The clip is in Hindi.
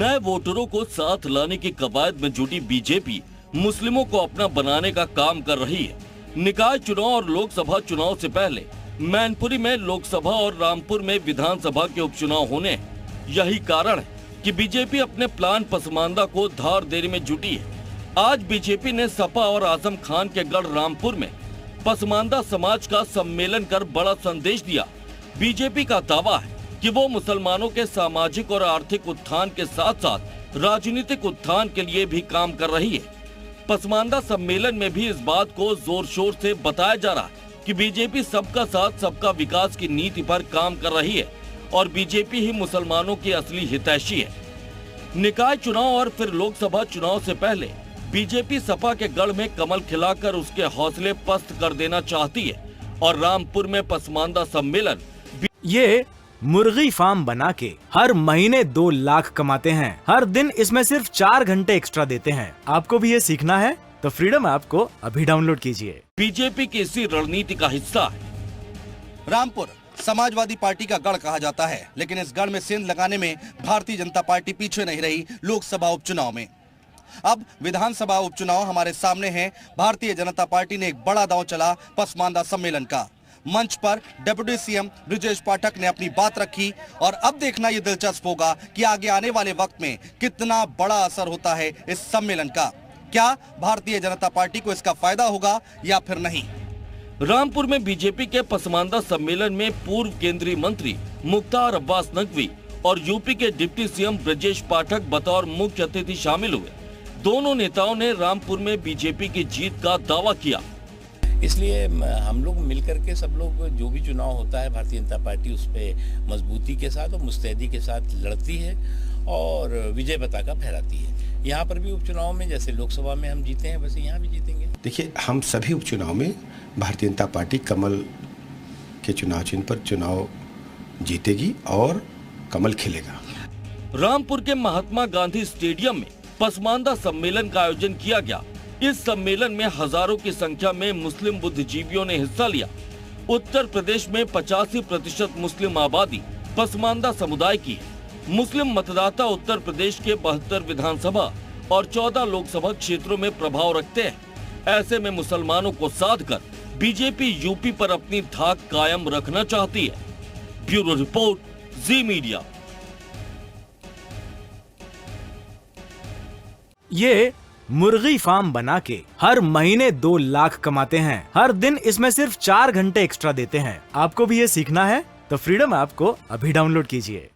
नए वोटरों को साथ लाने की कवायद में जुटी बीजेपी मुस्लिमों को अपना बनाने का काम कर रही है। निकाय चुनाव और लोकसभा चुनाव से पहले मैनपुरी में लोकसभा और रामपुर में विधानसभा के उपचुनाव होने हैं। यही कारण है कि बीजेपी अपने प्लान पसमानदा को धार देने में जुटी है। आज बीजेपी ने सपा और आजम खान के गढ़ रामपुर में पसमानदा समाज का सम्मेलन कर बड़ा संदेश दिया। बीजेपी का दावा है कि वो मुसलमानों के सामाजिक और आर्थिक उत्थान के साथ साथ राजनीतिक उत्थान के लिए भी काम कर रही है। पसमानदा सम्मेलन में भी इस बात को जोर शोर से बताया जा रहा है कि बीजेपी सबका साथ सबका विकास की नीति पर काम कर रही है और बीजेपी ही मुसलमानों की असली हितैषी है। निकाय चुनाव और फिर लोकसभा चुनाव से पहले बीजेपी सपा के गढ़ में कमल खिलाकर उसके हौसले पस्त कर देना चाहती है और रामपुर में पसमानदा सम्मेलन ये मुर्गी फार्म बना के हर महीने 2 लाख कमाते हैं। हर दिन इसमें सिर्फ 4 घंटे एक्स्ट्रा देते हैं। आपको भी ये सीखना है तो फ्रीडम ऐप को अभी डाउनलोड कीजिए। बीजेपी की इसी रणनीति का हिस्सा है। रामपुर समाजवादी पार्टी का गढ़ कहा जाता है, लेकिन इस गढ़ में सेंध लगाने में भारतीय जनता पार्टी पीछे नहीं रही। लोकसभा उपचुनाव में अब विधानसभा उपचुनाव हमारे सामने है। भारतीय जनता पार्टी ने एक बड़ा दांव चला पसमानदा सम्मेलन का। मंच पर डिप्टी सीएम ब्रजेश पाठक ने अपनी बात रखी और अब देखना ये दिलचस्प होगा कि आगे आने वाले वक्त में कितना बड़ा असर होता है इस सम्मेलन का। क्या भारतीय जनता पार्टी को इसका फायदा होगा या फिर नहीं। रामपुर में बीजेपी के पसमानदा सम्मेलन में पूर्व केंद्रीय मंत्री मुख्तार अब्बास नकवी और यूपी के डिप्टी सीएम ब्रजेश पाठक बतौर मुख्य अतिथि शामिल हुए। दोनों नेताओं ने रामपुर में बीजेपी की जीत का दावा किया। इसलिए हम लोग मिलकर के सब लोग जो भी चुनाव होता है भारतीय जनता पार्टी उस पर मजबूती के साथ और मुस्तैदी के साथ लड़ती है और विजय पताका फहराती है। यहाँ पर भी उपचुनाव में जैसे लोकसभा में हम जीते हैं वैसे यहाँ भी जीतेंगे। देखिए, हम सभी उपचुनाव में भारतीय जनता पार्टी कमल के चुनाव चिन्ह पर चुनाव जीतेगी और कमल खिलेगा। रामपुर के महात्मा गांधी स्टेडियम में पसमानदा सम्मेलन का आयोजन किया गया। इस सम्मेलन में हजारों की संख्या में मुस्लिम बुद्धिजीवियों ने हिस्सा लिया। उत्तर प्रदेश में 85% मुस्लिम आबादी पसमानदा समुदाय की है। मुस्लिम मतदाता उत्तर प्रदेश के 72 विधानसभा और 14 लोकसभा क्षेत्रों में प्रभाव रखते हैं। ऐसे में मुसलमानों को साध कर बीजेपी यूपी पर अपनी धाक कायम रखना चाहती है। ब्यूरो रिपोर्ट, जी मीडिया। ये मुर्गी फार्म बना के हर महीने 2 लाख कमाते हैं। हर दिन इसमें सिर्फ 4 घंटे एक्स्ट्रा देते हैं। आपको भी ये सीखना है तो फ्रीडम ऐप को अभी डाउनलोड कीजिए।